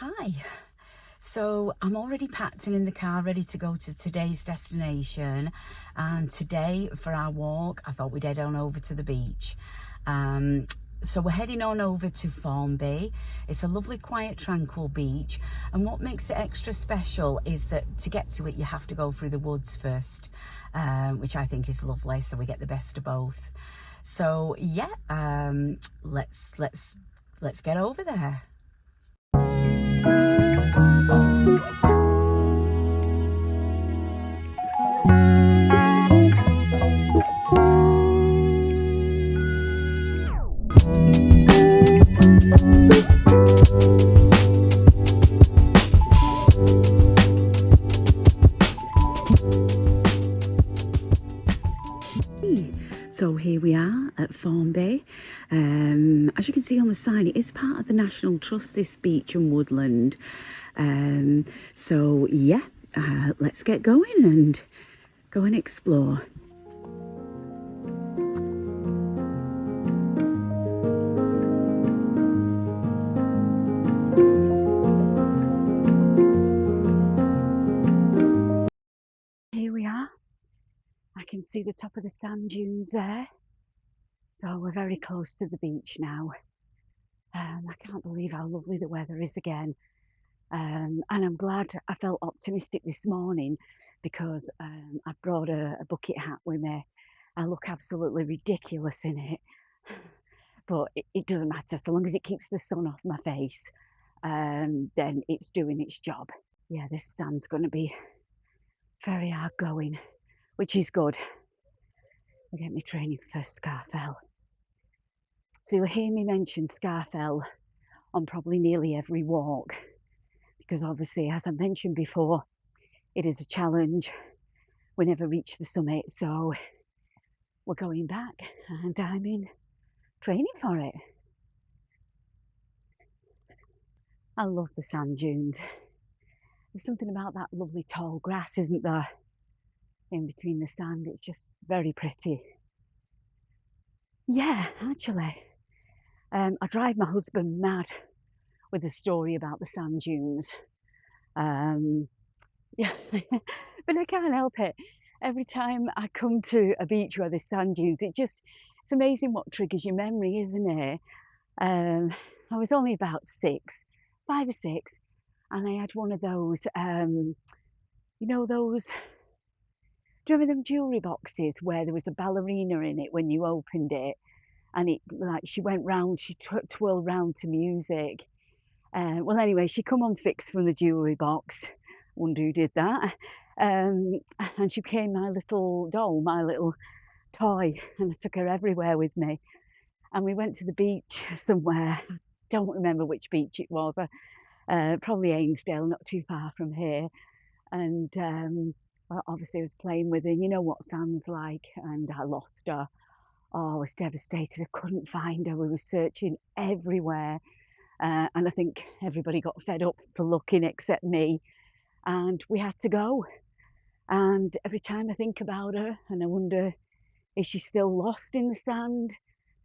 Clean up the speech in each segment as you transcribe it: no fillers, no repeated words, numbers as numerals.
Hi. So I'm already packed and in the car ready to go to today's destination, and today for our walk I thought we'd head on over to the beach. So we're heading on over to Formby. It's a lovely, quiet, tranquil beach, and what makes it extra special is that to get to it you have to go through the woods first, which I think is lovely, so we get the best of both. So yeah, let's get over there. So here we are at Formby. As you can see on the sign, it is part of the National Trust, this beach and woodland. So yeah, let's get going and go and explore. Here we are. I can see the top of the sand dunes there. So we're very close to the beach now. I can't believe how lovely the weather is again. And I'm glad I felt optimistic this morning because I brought a bucket hat with me. I look absolutely ridiculous in it, but it doesn't matter. So long as it keeps the sun off my face, then it's doing its job. Yeah, this sand's going to be very hard going, which is good. I'll get me training for Scarfell. So you'll hear me mention Scarfell on probably nearly every walk, because obviously, as I mentioned before, it is a challenge. We never reach the summit, so we're going back and I'm in training for it. I love the sand dunes. There's something about that lovely tall grass, isn't there, in between the sand? It's just very pretty. Yeah, actually, I drive my husband mad with the story about the sand dunes. Yeah, but I can't help it. Every time I come to a beach where there's sand dunes, it's amazing what triggers your memory, isn't it? I was only about 5 or 6, and I had one of those, those, do you remember them jewellery boxes where there was a ballerina in it when you opened it? And it, like, she went round, she twirled round to music. Well, anyway, she come on fixed from the jewellery box. Wonder who did that. And she became my little doll, my little toy, and I took her everywhere with me. And we went to the beach somewhere. I don't remember which beach it was. Probably Ainsdale, not too far from here. And obviously I was playing with her. You know what sand's like, and I lost her. Oh, I was devastated. I couldn't find her. We were searching everywhere. And I think everybody got fed up for looking except me. And we had to go. And every time I think about her and I wonder, is she still lost in the sand?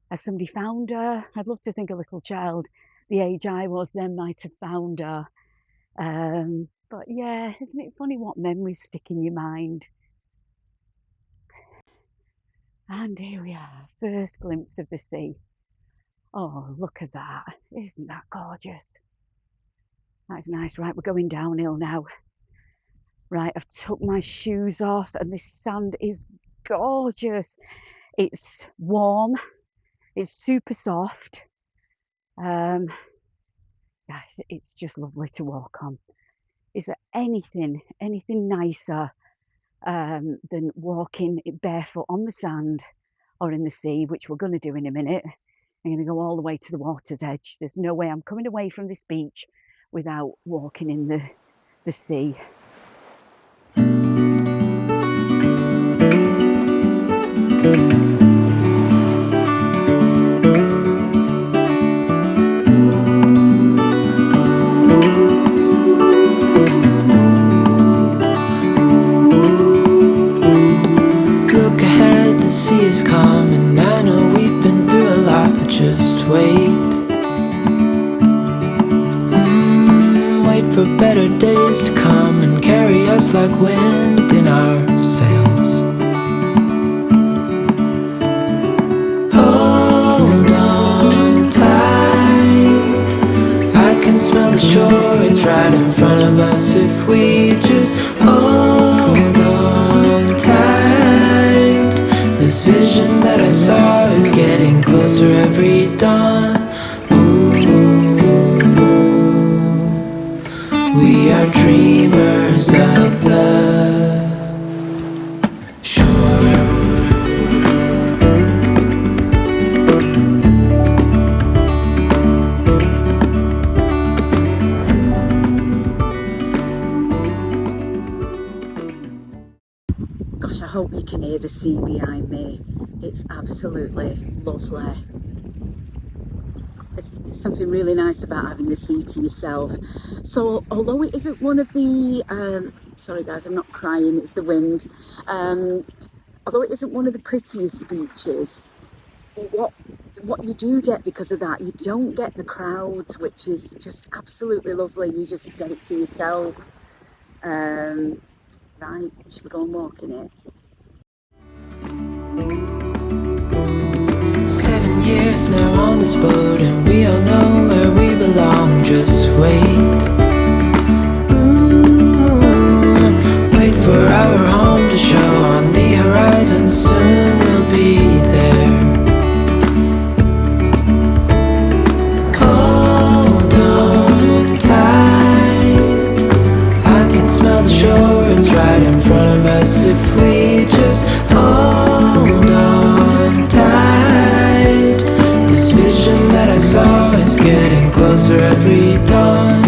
Has somebody found her? I'd love to think a little child the age I was then might have found her. But yeah, isn't it funny what memories stick in your mind? And here we are, first glimpse of the sea. Oh, look at that. Isn't that gorgeous? That's nice. Right, we're going downhill now. Right, I've took my shoes off and this sand is gorgeous. It's warm. It's super soft. Guys, it's just lovely to walk on. Is there anything nicer than walking barefoot on the sand or in the sea, which we're going to do in a minute? I'm going to go all the way to the water's edge. There's no way I'm coming away from this beach without walking in the sea. Look ahead, the sea is calm, and I know we've been through a lot, but just wait. wait for better days to come and carry us like wind in our sails. Hold on tight, I can smell the shore, it's right in front of us. If we just hold on tight, this vision that I saw is getting closer every dawn. We are dreamers of the shore. Gosh, I hope you can hear the sea behind me. It's absolutely lovely. There's something really nice about having the sea to yourself. So although it isn't one of the sorry guys, I'm not crying, it's the wind. Although it isn't one of the prettiest beaches, what you do get because of that, you don't get the crowds, which is just absolutely lovely. You just get it to yourself. Right, should we go and walk in it? 7 years now on this boat, and we all know where we belong. Just wait. Wait for our home to show on the horizon. Soon we'll be there. Hold on tight, I can smell the shore, it's right in front of us. If we just hold on tight, this vision that I saw is getting closer every dawn.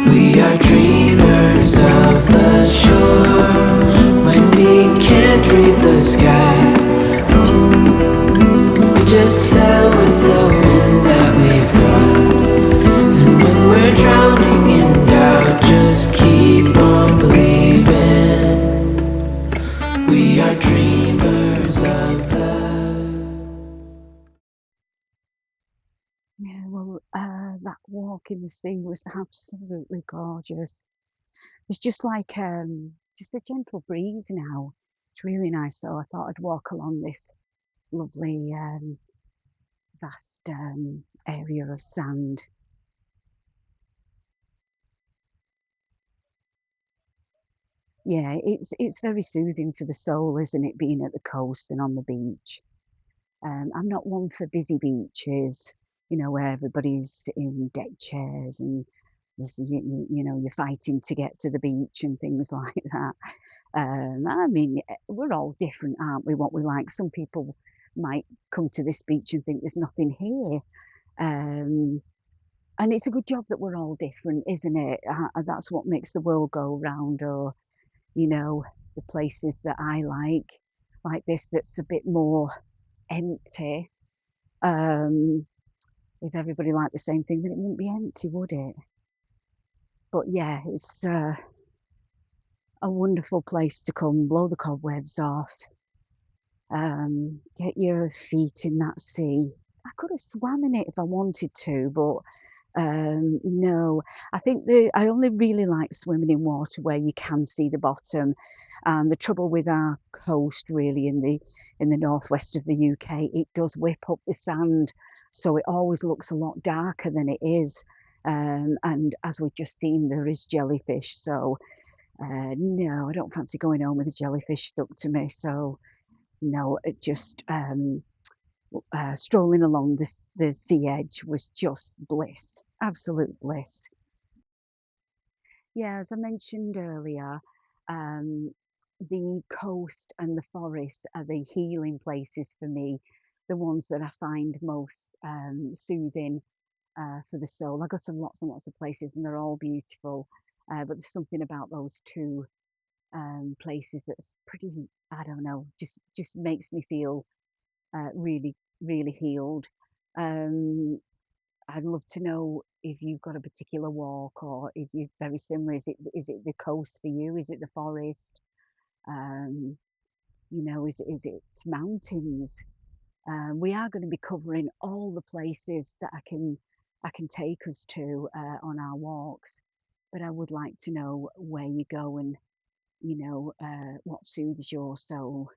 We are dreamers of the shore. When we can't read the sky, we just sail with the wind that we've got. And when we're drowning in doubt, just keep on believing. We are dreamers of the... Yeah, well, that walk in the sea was absolutely gorgeous. There's just a gentle breeze now. It's really nice. So I thought I'd walk along this lovely vast area of sand. Yeah, it's very soothing for the soul, isn't it, being at the coast and on the beach. I'm not one for busy beaches, where everybody's in deck chairs and you're fighting to get to the beach and things like that. I mean, we're all different, aren't we? What we like. Some people might come to this beach and think there's nothing here. Um, and it's a good job that we're all different, isn't it? That's what makes the world go round. Or, the places that I like this, that's a bit more empty. If everybody liked the same thing, then it wouldn't be empty, would it? But yeah, it's a wonderful place to come, blow the cobwebs off, get your feet in that sea. I could have swam in it if I wanted to, but no. I think I only really like swimming in water where you can see the bottom. And the trouble with our coast, really, in the northwest of the UK, it does whip up the sand, so it always looks a lot darker than it is. And as we've just seen, there is jellyfish, so no, I don't fancy going home with a jellyfish stuck to me. So no, it just strolling along the sea edge was just bliss, absolute bliss. Yeah, as I mentioned earlier, um, the coast and the forest are the healing places for me, the ones that I find most soothing for the soul. I go to lots and lots of places and they're all beautiful, but there's something about those two places that's pretty, I don't know, just makes me feel really, really healed. Um, I'd love to know if you've got a particular walk, or if you're very similar. Is it the coast for you? Is it the forest? Is it mountains? We are going to be covering all the places that I can take us to on our walks, but I would like to know where you go and what soothes your soul.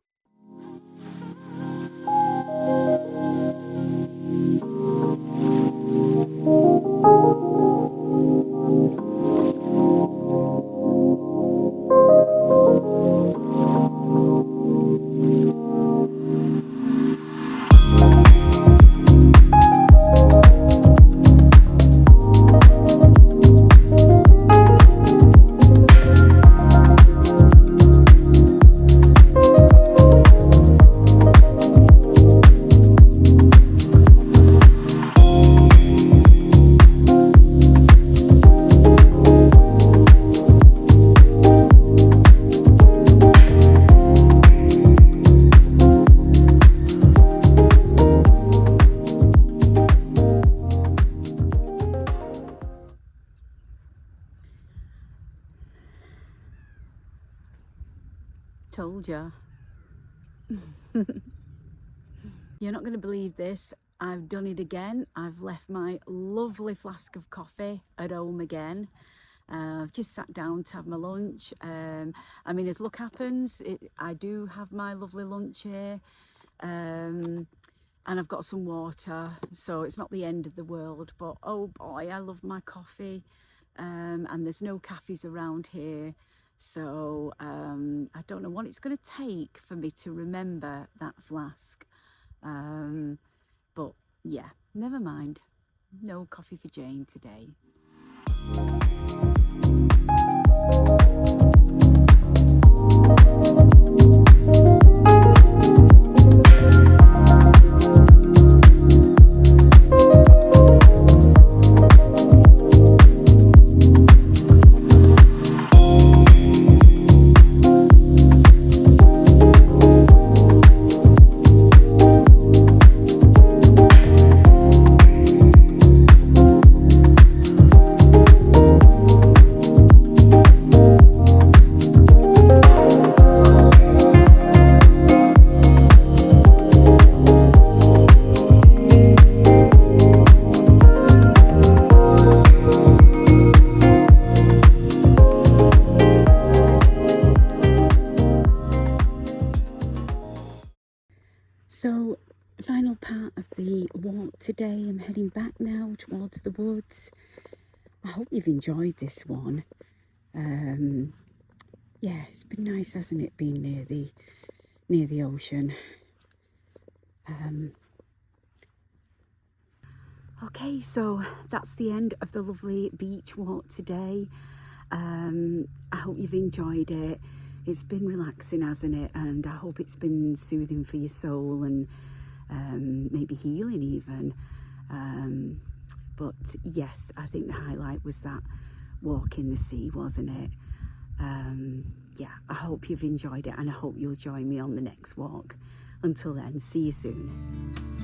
Told ya. You're not going to believe this. I've done it again. I've left my lovely flask of coffee at home again. I've just sat down to have my lunch. I mean, as luck happens, I do have my lovely lunch here. And I've got some water, so it's not the end of the world. But oh boy, I love my coffee. And there's no cafes around here. So I don't know what it's going to take for me to remember that flask. But yeah, never mind. No coffee for Jane today. So, final part of the walk today. I'm heading back now towards the woods. I hope you've enjoyed this one. Yeah, it's been nice, hasn't it, being near the ocean. Okay, so that's the end of the lovely beach walk today. I hope you've enjoyed it. It's been relaxing, hasn't it? And I hope it's been soothing for your soul and maybe healing even. But yes, I think the highlight was that walk in the sea, wasn't it? Yeah, I hope you've enjoyed it and I hope you'll join me on the next walk. Until then, see you soon.